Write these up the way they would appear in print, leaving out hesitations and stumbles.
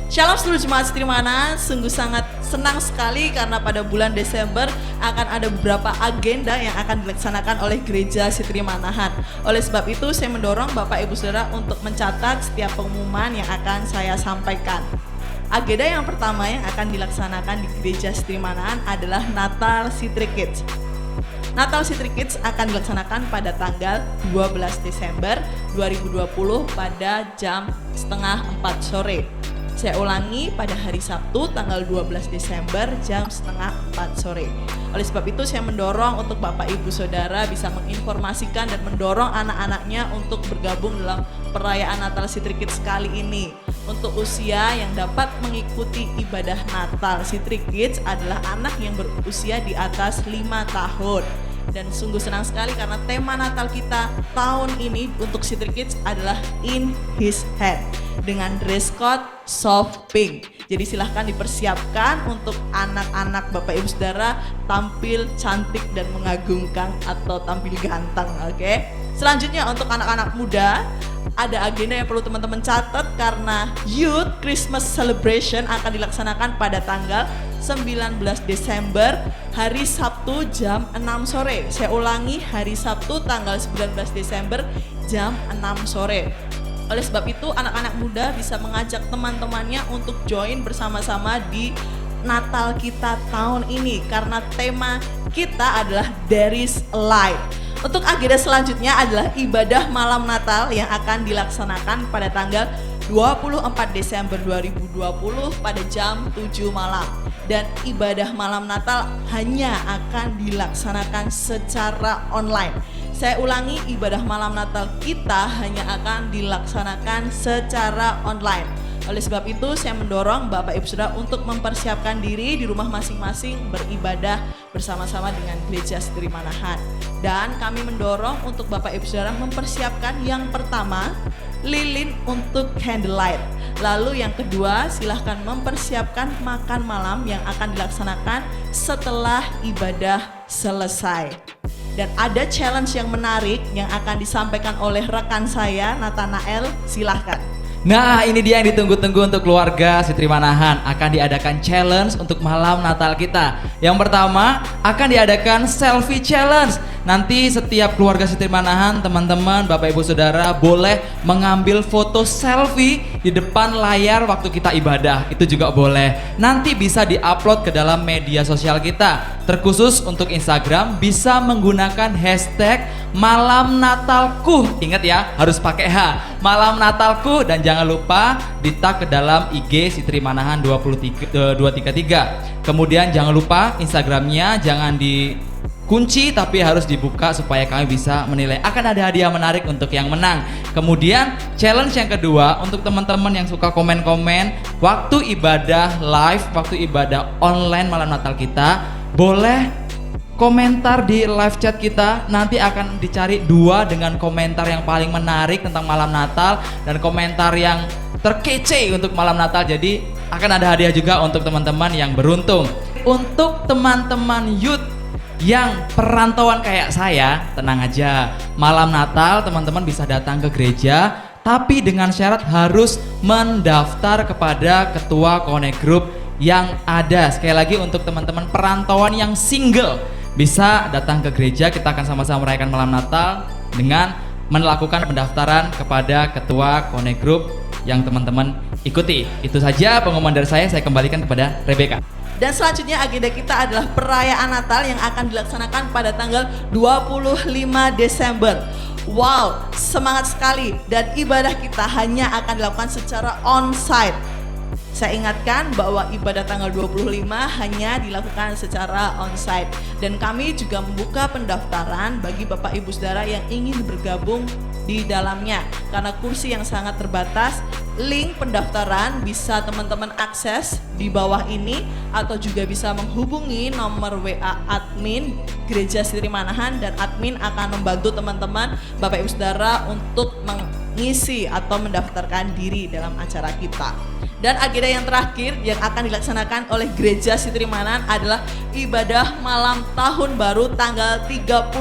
Shalom seluruh jemaat Sitrimana, sungguh sangat senang sekali karena pada bulan Desember akan ada beberapa agenda yang akan dilaksanakan oleh Gereja Sitrimanahan. Oleh sebab itu saya mendorong Bapak Ibu Saudara untuk mencatat setiap pengumuman yang akan saya sampaikan. Agenda yang pertama yang akan dilaksanakan di Gereja Sitrimanahan adalah Natal Sitri Kids. Natal Sitri Kids akan dilaksanakan pada tanggal 12 Desember 2020 pada jam setengah 4 sore. Saya ulangi, pada hari Sabtu tanggal 12 Desember jam setengah 4 sore. Oleh sebab itu saya mendorong untuk Bapak Ibu Saudara bisa menginformasikan dan mendorong anak-anaknya untuk bergabung dalam perayaan Natal Sitri Kids kali ini. Untuk usia yang dapat mengikuti ibadah Natal Sitri Kids adalah anak yang berusia di atas 5 tahun. Dan sungguh senang sekali karena tema Natal kita tahun ini untuk Sitri Kids adalah In His Hand dengan dress code soft pink. Jadi silahkan dipersiapkan untuk anak-anak Bapak Ibu Saudara tampil cantik dan mengagumkan atau tampil ganteng, oke? Selanjutnya untuk anak-anak muda ada agenda yang perlu teman-teman catat karena Youth Christmas Celebration akan dilaksanakan pada tanggal 19 Desember hari Sabtu jam 6 sore. Saya ulangi, hari Sabtu tanggal 19 Desember jam 6 sore. Oleh sebab itu anak-anak muda bisa mengajak teman-temannya untuk join bersama-sama di Natal kita tahun ini karena tema kita adalah There is a Light. Untuk agenda selanjutnya adalah ibadah malam Natal yang akan dilaksanakan pada tanggal 24 Desember 2020 pada jam 7 malam. Dan ibadah malam Natal hanya akan dilaksanakan secara online. Saya ulangi, ibadah malam Natal kita hanya akan dilaksanakan secara online. Oleh sebab itu saya mendorong Bapak Ibu Saudara untuk mempersiapkan diri di rumah masing-masing beribadah bersama-sama dengan Gereja Sitrimanahan. Dan kami mendorong untuk Bapak Ibu Saudara mempersiapkan yang pertama lilin untuk candlelight. Lalu yang kedua silahkan mempersiapkan makan malam yang akan dilaksanakan setelah ibadah selesai. Dan ada challenge yang menarik yang akan disampaikan oleh rekan saya Nathanael, silahkan. Nah, ini dia yang ditunggu-tunggu untuk keluarga Sitrimanahan. Akan diadakan challenge untuk malam Natal kita. Yang pertama akan diadakan selfie challenge. Nanti setiap keluarga Sitrimanahan, teman-teman, Bapak Ibu Saudara boleh mengambil foto selfie di depan layar waktu kita ibadah. Itu juga boleh. Nanti bisa diupload ke dalam media sosial kita. Terkhusus untuk Instagram bisa menggunakan hashtag Malam Natalku. Ingat ya, harus pakai H. Malam Natalku, dan jangan lupa di-tag ke dalam IG Sitrimanahan 233. Kemudian jangan lupa Instagramnya jangan dikunci tapi harus dibuka supaya kami bisa menilai. Akan ada hadiah menarik untuk yang menang. Kemudian challenge yang kedua untuk teman-teman yang suka komen-komen waktu ibadah live, waktu ibadah online malam Natal kita, boleh komentar di live chat kita. Nanti akan dicari 2 dengan komentar yang paling menarik tentang malam Natal dan komentar yang terkece untuk malam Natal. Jadi akan ada hadiah juga untuk teman-teman yang beruntung. Untuk teman-teman youth yang perantauan kayak saya, tenang aja. Malam Natal teman-teman bisa datang ke gereja, tapi dengan syarat harus mendaftar kepada ketua Connect Group yang ada. Sekali lagi untuk teman-teman perantauan yang single, bisa datang ke gereja. Kita akan sama-sama merayakan malam Natal dengan melakukan pendaftaran kepada ketua Connect Group yang teman-teman ikuti. Itu saja pengumuman dari saya kembalikan kepada Rebecca. Dan selanjutnya agenda kita adalah perayaan Natal yang akan dilaksanakan pada tanggal 25 Desember. Wow, semangat sekali, dan ibadah kita hanya akan dilakukan secara on-site. Saya ingatkan bahwa ibadah tanggal 25 hanya dilakukan secara on-site. Dan kami juga membuka pendaftaran bagi Bapak Ibu Saudara yang ingin bergabung di dalamnya. Karena kursi yang sangat terbatas, link pendaftaran bisa teman-teman akses di bawah ini, atau juga bisa menghubungi nomor WA admin Gereja Sitrimanahan, dan admin akan membantu teman-teman Bapak Ibu Saudara untuk mengisi atau mendaftarkan diri dalam acara kita. Dan agenda yang terakhir yang akan dilaksanakan oleh Gereja Sitrimanahan adalah ibadah malam tahun baru tanggal 31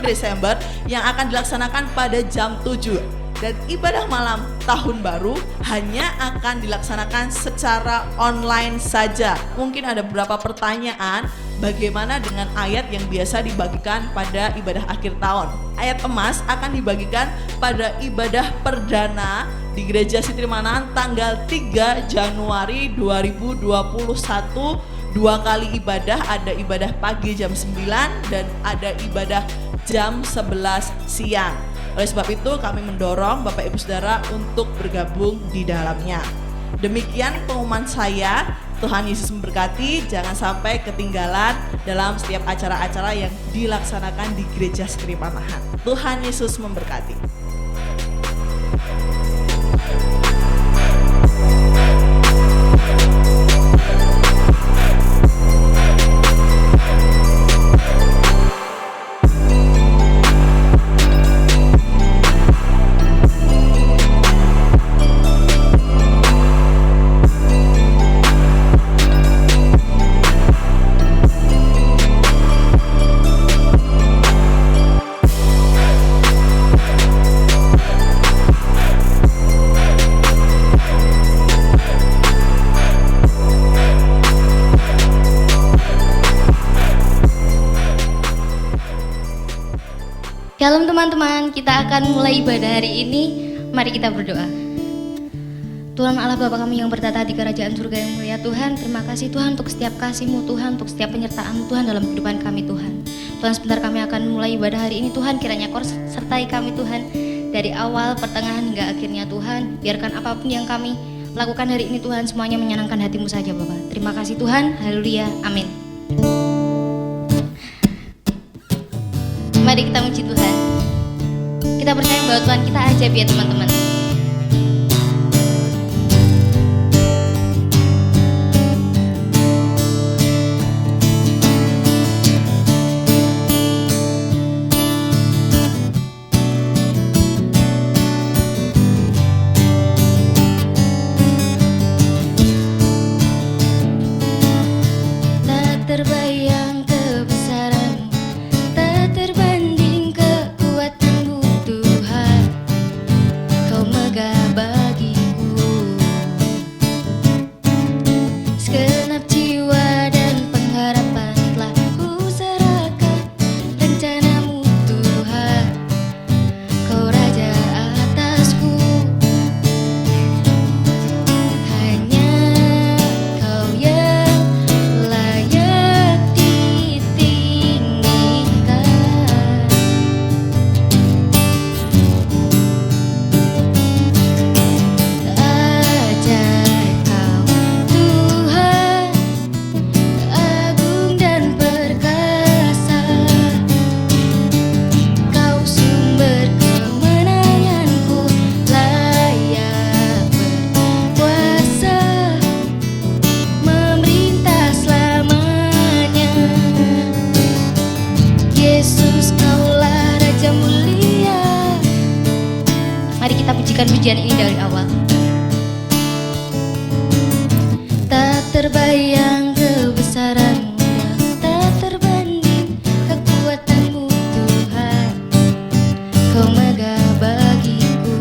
Desember yang akan dilaksanakan pada jam 7. dan ibadah malam tahun baru hanya akan dilaksanakan secara online saja. Mungkin ada beberapa pertanyaan, bagaimana dengan ayat yang biasa dibagikan pada ibadah akhir tahun? Ayat emas akan dibagikan pada ibadah perdana di Gereja Sitri Manahan tanggal 3 Januari 2021. 2 kali ibadah, ada ibadah pagi jam 9 dan ada ibadah jam 11 siang. Oleh sebab itu kami mendorong Bapak Ibu Saudara untuk bergabung di dalamnya. Demikian pengumuman saya. Tuhan Yesus memberkati. Jangan sampai ketinggalan dalam setiap acara-acara yang dilaksanakan di Gereja Sitri Manahan. Tuhan Yesus memberkati. Shalom teman-teman, kita akan mulai ibadah hari ini. Mari kita berdoa. Tuhan Allah Bapa kami yang bertata di kerajaan surga yang mulia Tuhan, terima kasih Tuhan untuk setiap kasih-Mu Tuhan, untuk setiap penyertaan-Mu Tuhan dalam kehidupan kami Tuhan. Tuhan, sebentar kami akan mulai ibadah hari ini Tuhan, kiranya Kau sertai kami Tuhan dari awal, pertengahan hingga akhirnya Tuhan. Biarkan apapun yang kami lakukan hari ini Tuhan, semuanya menyenangkan hati-Mu saja Bapa. Terima kasih Tuhan, haleluya, amin. Mari kita muji Tuhan. Kita percaya bahwa Tuhan kita ajaib ya teman-teman. Tak terbayang kebesaran, tak terbanding kekuatanmu Tuhan. Kau megah bagiku, segenap jiwa dan pengharapan telah ku serahkan. Rencanamu Tuhan, Kau Raja atasku. Hanya Kau yang layak ditinggikan. Ajaib Kau Tuhan, agung dan perkasa. Kau sumber kemenanganku, layak berkuasa, memerintah selamanya. Yesus, Kaulah Raja mulia. Mari kita pujikan pujian ini dari awal. Tak terbayang kebesaran-Mu, tak terbanding kekuatan-Mu Tuhan. Kau megah bagiku,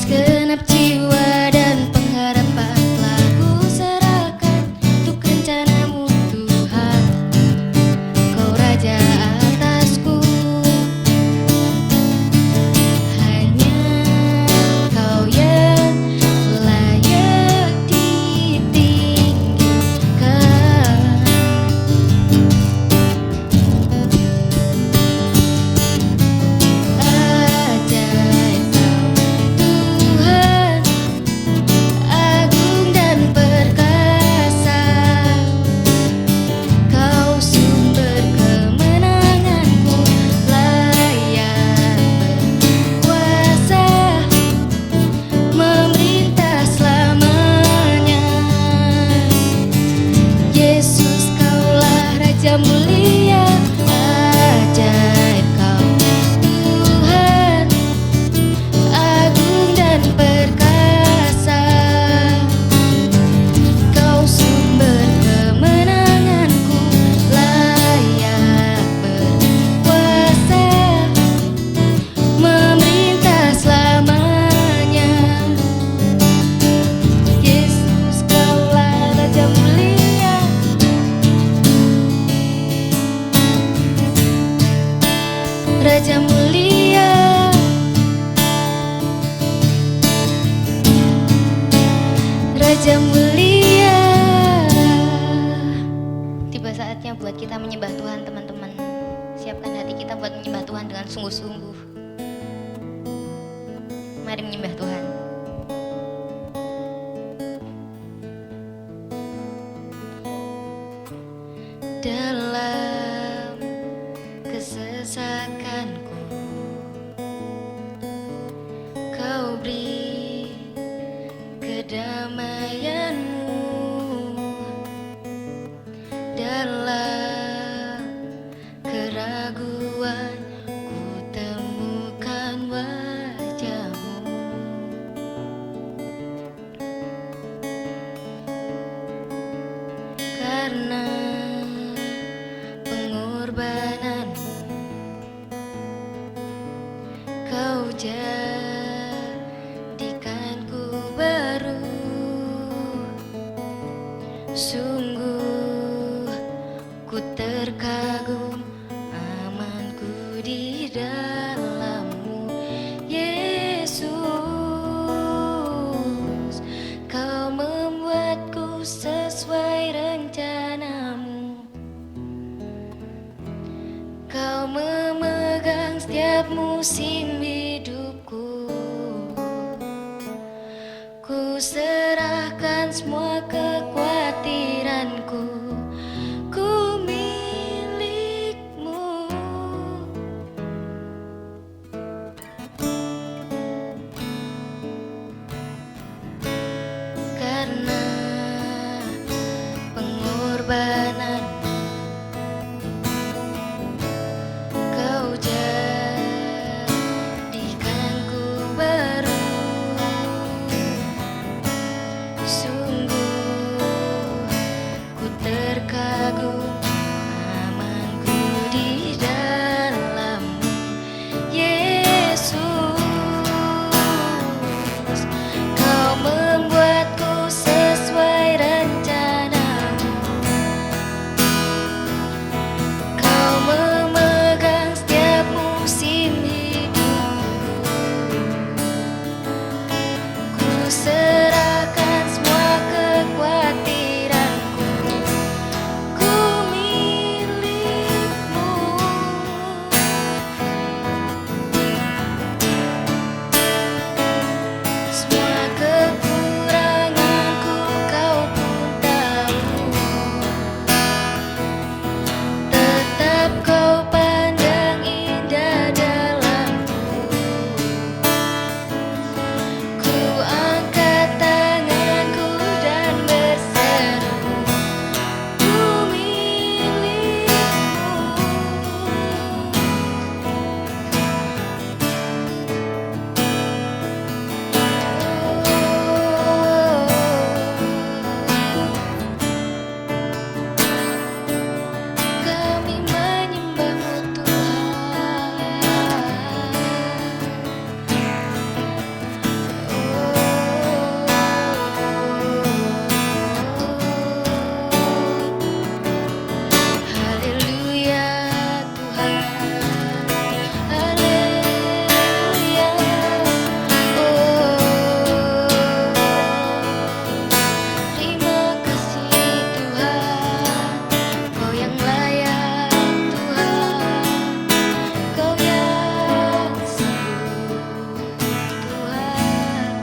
segenap jiwa dan pengharapan telah ku serahkan untuk rencana-Mu Tuhan. Kau Raja atasku. Hanya Kau yang layak Raja mulia. Tiba saatnya buat kita menyembah Tuhan, teman-teman. Siapkan hati kita buat menyembah Tuhan dengan sungguh-sungguh. Mari menyembah Tuhan. Dalam kesesakanku, Kau beri kedamaianmu. Dalam keraguan ku temukan wajah-Mu. Karena pengorbanan-Mu, Kau jadikanku baru. Sungguh ku terkagum, amanku di dalam-Mu, Yesus. Kau membuatku sesuai rencana-Mu. Kau memegang setiap musim hidupku. Ku serahkan semua kekhawatiranku. Ku milik-Mu. Karena pengorbanan Kau jadikanku baru. Sungguh ku terkagum, amanku di dalam-Mu, Yesus. Kau membuatku sesuai rencana-Mu. Kau memegang setiap musim hidupku. Ku serahkan semua kekhawatiranku. Ku milik-Mu. Semua kekuranganku Kau pun tahu. Tetap Kau pandang indah dalam-Ku. Ku angkat tanganku dan berseru, Ku milik-Mu. Kami menyembah-Mu, Tuhan. Haleluya Tuhan. Haleluya. Terima kasih Tuhan. Kau yang layak Tuhan. Kau yang sungguh Tuhan.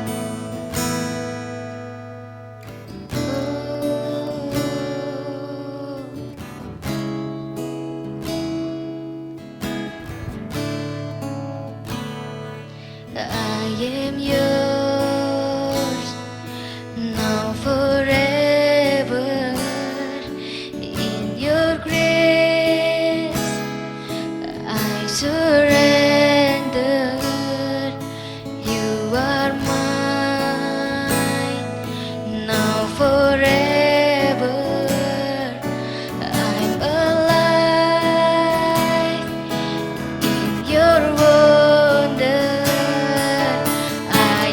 I am yours now forever. In your grace I surrender. You are mine now forever. I'm alive in your wonder. I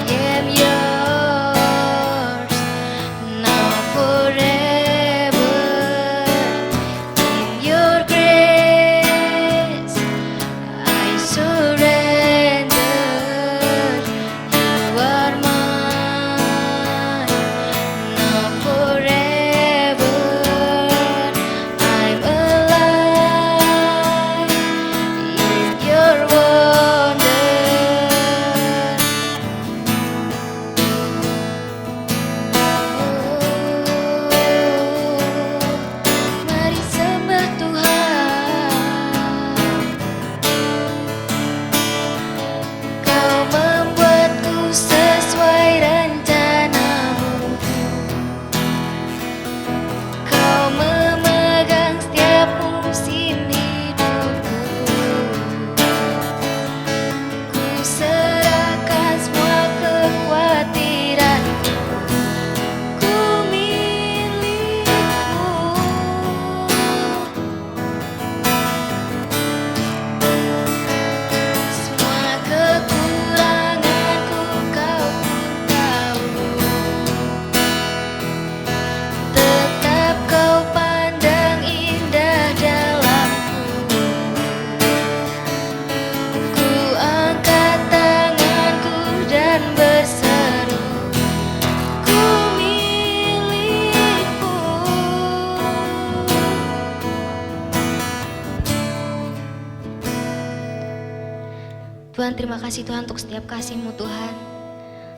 Tuhan, terima kasih Tuhan untuk setiap kasih-Mu Tuhan.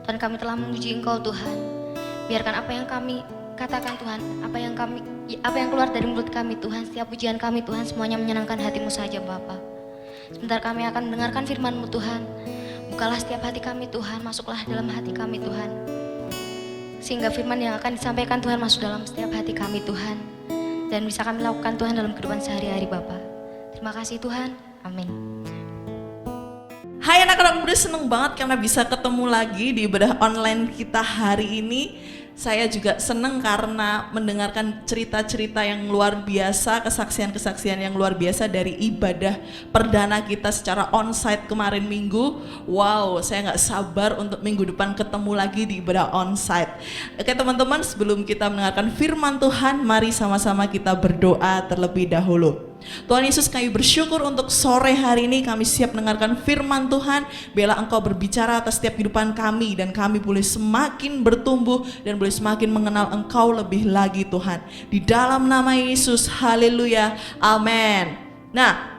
Tuhan, kami telah memuji Engkau Tuhan. Biarkan apa yang kami katakan Tuhan, apa yang keluar dari mulut kami Tuhan, setiap pujian kami Tuhan, semuanya menyenangkan hati-Mu saja Bapa. Sebentar kami akan mendengarkan firman-Mu Tuhan. Bukalah setiap hati kami Tuhan, masuklah dalam hati kami Tuhan. Sehingga firman yang akan disampaikan Tuhan masuk dalam setiap hati kami Tuhan. Dan bisa kami lakukan Tuhan dalam kehidupan sehari-hari Bapa. Terima kasih Tuhan, amin. Hai anak-anak muda, seneng banget karena bisa ketemu lagi di ibadah online kita hari ini. Saya juga seneng karena mendengarkan cerita-cerita yang luar biasa, kesaksian-kesaksian yang luar biasa dari ibadah perdana kita secara onsite kemarin minggu. Wow, saya nggak sabar untuk minggu depan ketemu lagi di ibadah onsite. Oke teman-teman, sebelum kita mendengarkan firman Tuhan, mari sama-sama kita berdoa terlebih dahulu. Tuhan Yesus, kami bersyukur untuk sore hari ini kami siap mendengarkan firman Tuhan. Biarlah Engkau berbicara atas setiap kehidupan kami dan kami boleh semakin bertumbuh dan boleh semakin mengenal Engkau lebih lagi Tuhan. Di dalam nama Yesus, haleluya, amin. Nah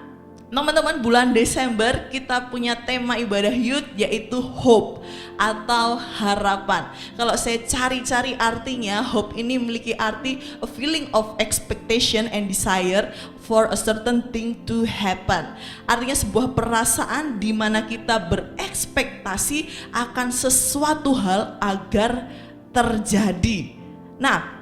teman-teman, bulan Desember kita punya tema ibadah youth yaitu hope atau harapan. Kalau saya cari-cari artinya, hope ini memiliki arti a feeling of expectation and desire for a certain thing to happen. Artinya sebuah perasaan di mana kita berekspektasi akan sesuatu hal agar terjadi. Nah,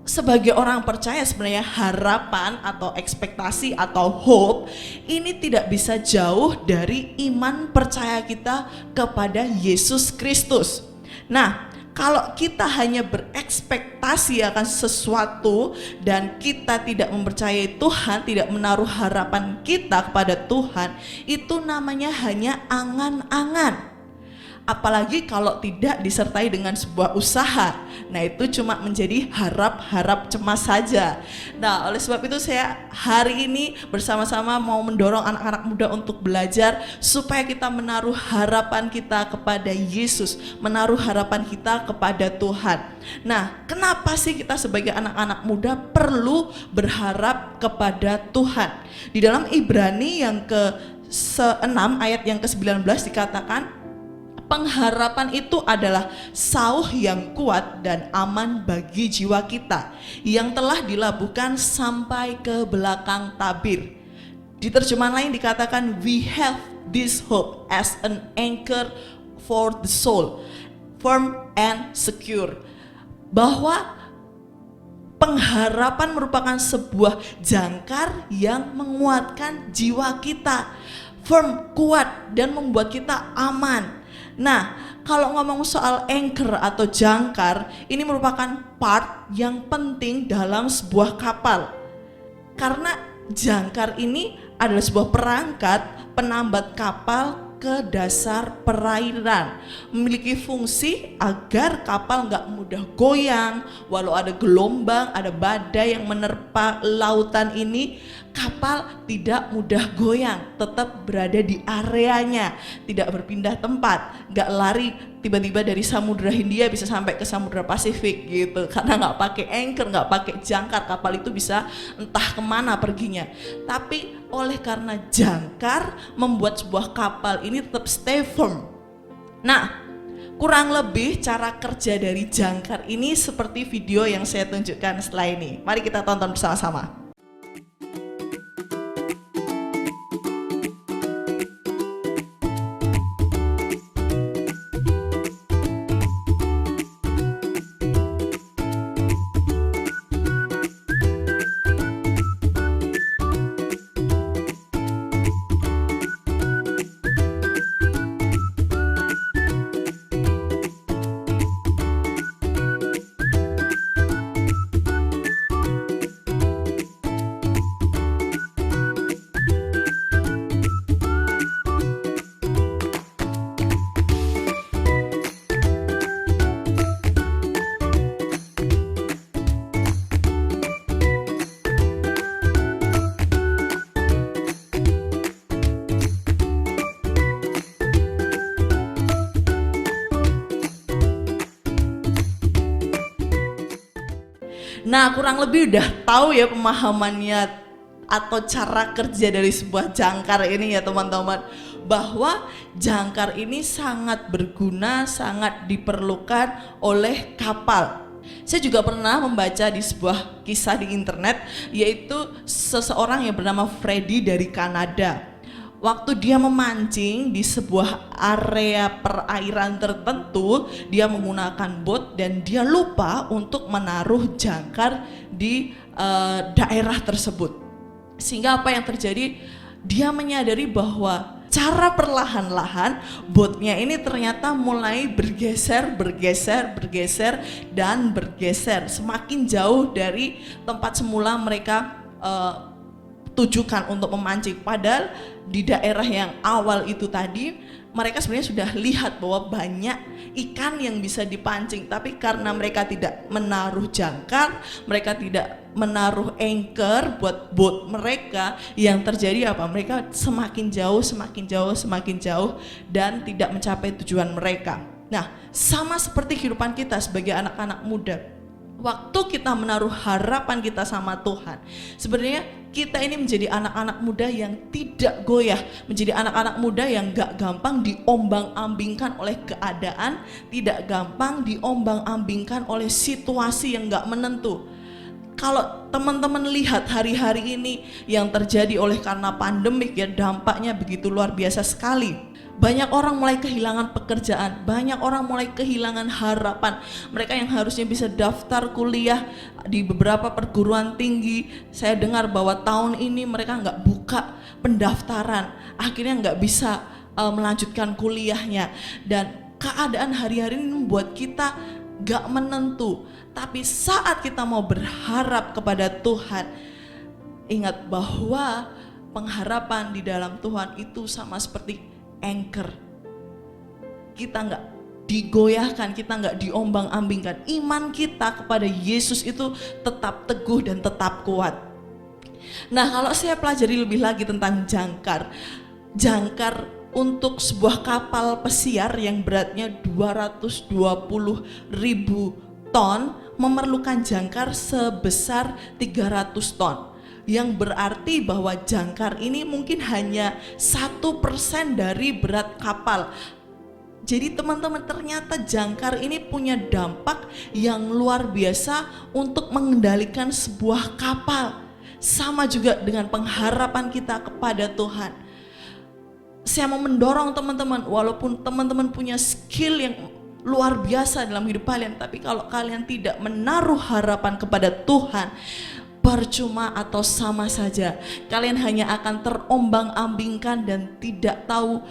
sebagai orang percaya sebenarnya harapan atau ekspektasi atau hope ini tidak bisa jauh dari iman percaya kita kepada Yesus Kristus. Nah, kalau kita hanya berekspektasi akan sesuatu dan kita tidak mempercayai Tuhan, tidak menaruh harapan kita kepada Tuhan, itu namanya hanya angan-angan. Apalagi kalau tidak disertai dengan sebuah usaha. Nah itu cuma menjadi harap-harap cemas saja. Nah oleh sebab itu saya hari ini bersama-sama mau mendorong anak-anak muda untuk belajar supaya kita menaruh harapan kita kepada Yesus, menaruh harapan kita kepada Tuhan. Nah kenapa sih kita sebagai anak-anak muda perlu berharap kepada Tuhan? Di dalam Ibrani yang ke-6 ayat yang ke-19 dikatakan, pengharapan itu adalah sauh yang kuat dan aman bagi jiwa kita yang telah dilabuhkan sampai ke belakang tabir. Di terjemahan lain dikatakan, we have this hope as an anchor for the soul, firm and secure. Bahwa pengharapan merupakan sebuah jangkar yang menguatkan jiwa kita, firm, kuat, dan membuat kita aman. Nah, kalau ngomong soal anchor atau jangkar, ini merupakan part yang penting dalam sebuah kapal. Karena jangkar ini adalah sebuah perangkat penambat kapal ke dasar perairan, memiliki fungsi agar kapal nggak mudah goyang. Walau ada gelombang, ada badai yang menerpa lautan ini, kapal tidak mudah goyang, tetap berada di areanya, tidak berpindah tempat, nggak lari tiba-tiba dari Samudra Hindia bisa sampai ke Samudra Pasifik gitu, karena nggak pakai anchor, nggak pakai jangkar, kapal itu bisa entah kemana perginya. Tapi oleh karena jangkar membuat sebuah kapal ini tetap stay firm. Nah, kurang lebih cara kerja dari jangkar ini seperti video yang saya tunjukkan setelah ini. Mari kita tonton bersama-sama. Nah, kurang lebih udah tahu ya pemahamannya atau cara kerja dari sebuah jangkar ini ya teman-teman. bahwa jangkar ini sangat berguna, sangat diperlukan oleh kapal. Saya juga pernah membaca di sebuah kisah di internet, yaitu seseorang yang bernama Freddy dari Kanada. Waktu dia memancing di sebuah area perairan tertentu, dia menggunakan bot dan dia lupa untuk menaruh jangkar di daerah tersebut. Sehingga apa yang terjadi? Dia menyadari bahwa cara perlahan-lahan botnya ini ternyata mulai bergeser dan bergeser semakin jauh dari tempat semula mereka tujukan untuk memancing. Padahal di daerah yang awal itu tadi mereka sebenarnya sudah lihat bahwa banyak ikan yang bisa dipancing, tapi karena mereka tidak menaruh jangkar, mereka tidak menaruh anchor buat boat mereka, yang terjadi apa? Mereka semakin jauh dan tidak mencapai tujuan mereka. Nah, sama seperti kehidupan kita sebagai anak-anak muda. Waktu kita menaruh harapan kita sama Tuhan, sebenarnya kita ini menjadi anak-anak muda yang tidak goyah, menjadi anak-anak muda yang gak gampang diombang-ambingkan oleh keadaan, tidak gampang diombang-ambingkan oleh situasi yang gak menentu. Kalau teman-teman lihat hari-hari ini yang terjadi oleh karena pandemik, ya dampaknya begitu luar biasa sekali. Banyak orang mulai kehilangan pekerjaan, banyak orang mulai kehilangan harapan. Mereka yang harusnya bisa daftar kuliah di beberapa perguruan tinggi, saya dengar bahwa tahun ini mereka nggak buka pendaftaran, akhirnya nggak bisa melanjutkan kuliahnya. Dan keadaan hari-hari ini membuat kita nggak menentu. Tapi saat kita mau berharap kepada Tuhan, ingat bahwa pengharapan di dalam Tuhan itu sama seperti anchor. Kita nggak digoyahkan, kita nggak diombang-ambingkan. Iman kita kepada Yesus itu tetap teguh dan tetap kuat. Nah, kalau saya pelajari lebih lagi tentang jangkar untuk sebuah kapal pesiar yang beratnya 220.000 ton memerlukan jangkar sebesar 300 ton. Yang berarti bahwa jangkar ini mungkin hanya 1% dari berat kapal. Jadi teman-teman, ternyata jangkar ini punya dampak yang luar biasa untuk mengendalikan sebuah kapal. Sama juga dengan pengharapan kita kepada Tuhan. Saya mau mendorong teman-teman, walaupun teman-teman punya skill yang luar biasa dalam hidup kalian, tapi kalau kalian tidak menaruh harapan kepada Tuhan, percuma atau sama saja. Kalian hanya akan terombang-ambingkan dan tidak tahu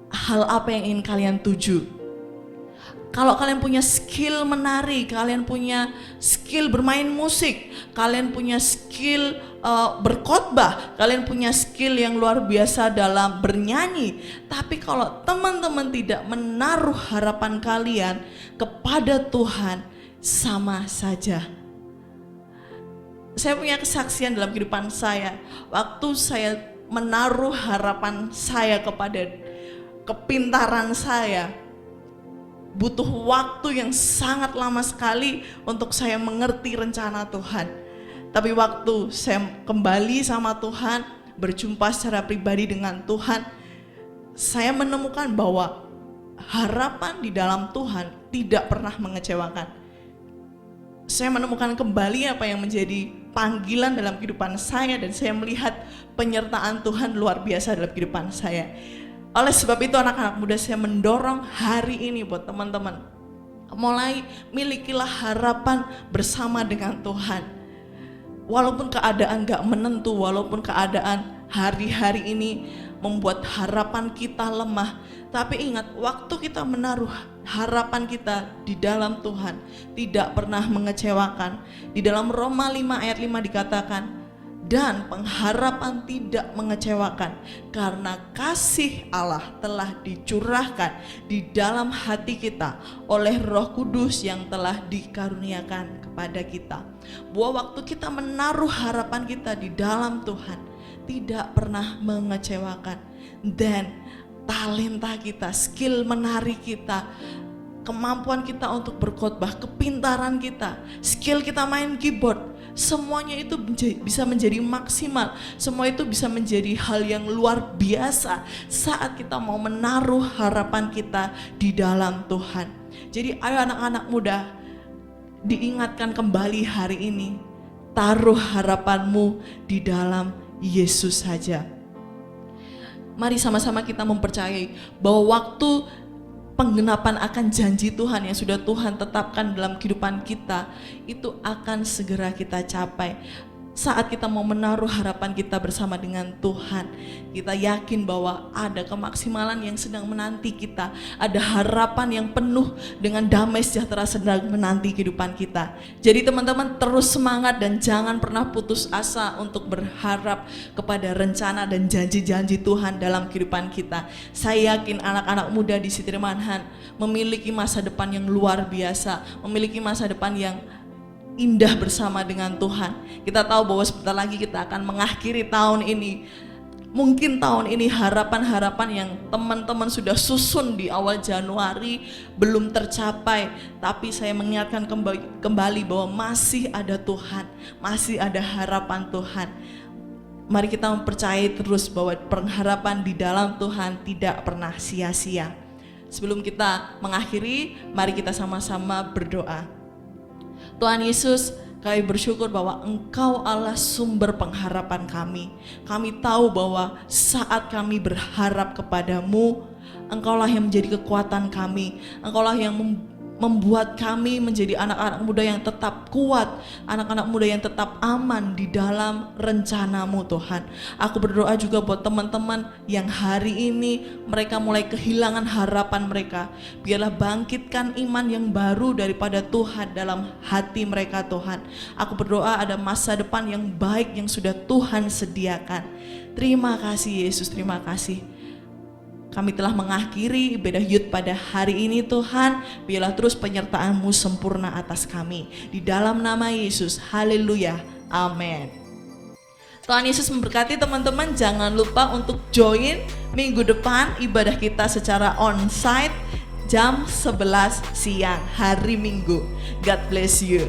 hal apa yang ingin kalian tuju. Kalau kalian punya skill menari, kalian punya skill bermain musik, kalian punya skill berkhotbah, kalian punya skill yang luar biasa dalam bernyanyi, tapi kalau teman-teman tidak menaruh harapan kalian kepada Tuhan, sama saja. Saya punya kesaksian dalam kehidupan saya. Waktu saya menaruh harapan saya kepada kepintaran saya, butuh waktu yang sangat lama sekali untuk saya mengerti rencana Tuhan. Tapi waktu saya kembali sama Tuhan, berjumpa secara pribadi dengan Tuhan, saya menemukan bahwa harapan di dalam Tuhan tidak pernah mengecewakan. Saya menemukan kembali apa yang menjadi panggilan dalam kehidupan saya, dan saya melihat penyertaan Tuhan luar biasa dalam kehidupan saya. Oleh sebab itu anak-anak muda, saya mendorong hari ini buat teman-teman, mulai milikilah harapan bersama dengan Tuhan. Walaupun keadaan gak menentu, walaupun keadaan hari-hari ini membuat harapan kita lemah, tapi ingat, waktu kita menaruh harapan kita di dalam Tuhan tidak pernah mengecewakan. Di dalam Roma 5 ayat 5 dikatakan, dan pengharapan tidak mengecewakan karena kasih Allah telah dicurahkan di dalam hati kita oleh Roh Kudus yang telah dikaruniakan kepada kita. Bahwa waktu kita menaruh harapan kita di dalam Tuhan tidak pernah mengecewakan. Dan talenta kita, skill menari kita, kemampuan kita untuk berkhotbah, kepintaran kita, skill kita main keyboard, semuanya itu bisa menjadi maksimal, semua itu bisa menjadi hal yang luar biasa saat kita mau menaruh harapan kita di dalam Tuhan. Jadi ayo anak-anak muda, diingatkan kembali hari ini, taruh harapanmu di dalam Yesus saja. Mari sama-sama kita mempercayai bahwa waktu penggenapan akan janji Tuhan yang sudah Tuhan tetapkan dalam kehidupan kita itu akan segera kita capai. Saat kita mau menaruh harapan kita bersama dengan Tuhan, kita yakin bahwa ada kemaksimalan yang sedang menanti kita, ada harapan yang penuh dengan damai sejahtera sedang menanti kehidupan kita. Jadi teman-teman terus semangat dan jangan pernah putus asa untuk berharap kepada rencana dan janji-janji Tuhan dalam kehidupan kita. Saya yakin anak-anak muda di Siti Manahan memiliki masa depan yang luar biasa, memiliki masa depan yang indah bersama dengan Tuhan. Kita tahu bahwa sebentar lagi kita akan mengakhiri tahun ini. Mungkin tahun ini harapan-harapan yang teman-teman sudah susun di awal Januari belum tercapai, tapi saya mengingatkan kembali bahwa masih ada Tuhan, masih ada harapan Tuhan. Mari kita mempercayai terus bahwa pengharapan di dalam Tuhan tidak pernah sia-sia. Sebelum kita mengakhiri, mari kita sama-sama berdoa. Tuhan Yesus, kami bersyukur bahwa Engkau Allah sumber pengharapan kami. Kami tahu bahwa saat kami berharap kepadamu, Engkaulah yang menjadi kekuatan kami. Engkaulah yang membuat kami menjadi anak-anak muda yang tetap kuat, anak-anak muda yang tetap aman di dalam rencanamu Tuhan. Aku berdoa juga buat teman-teman yang hari ini mereka mulai kehilangan harapan mereka. Biarlah bangkitkan iman yang baru daripada Tuhan dalam hati mereka Tuhan. Aku berdoa ada masa depan yang baik yang sudah Tuhan sediakan. Terima kasih Yesus, terima kasih. Kami telah mengakhiri ibadah Yud pada hari ini Tuhan. Biarlah terus penyertaan-Mu sempurna atas kami. Di dalam nama Yesus, haleluya, amin. Tuhan Yesus memberkati teman-teman. Jangan lupa untuk join minggu depan ibadah kita secara onsite jam 11 siang hari Minggu. God bless you.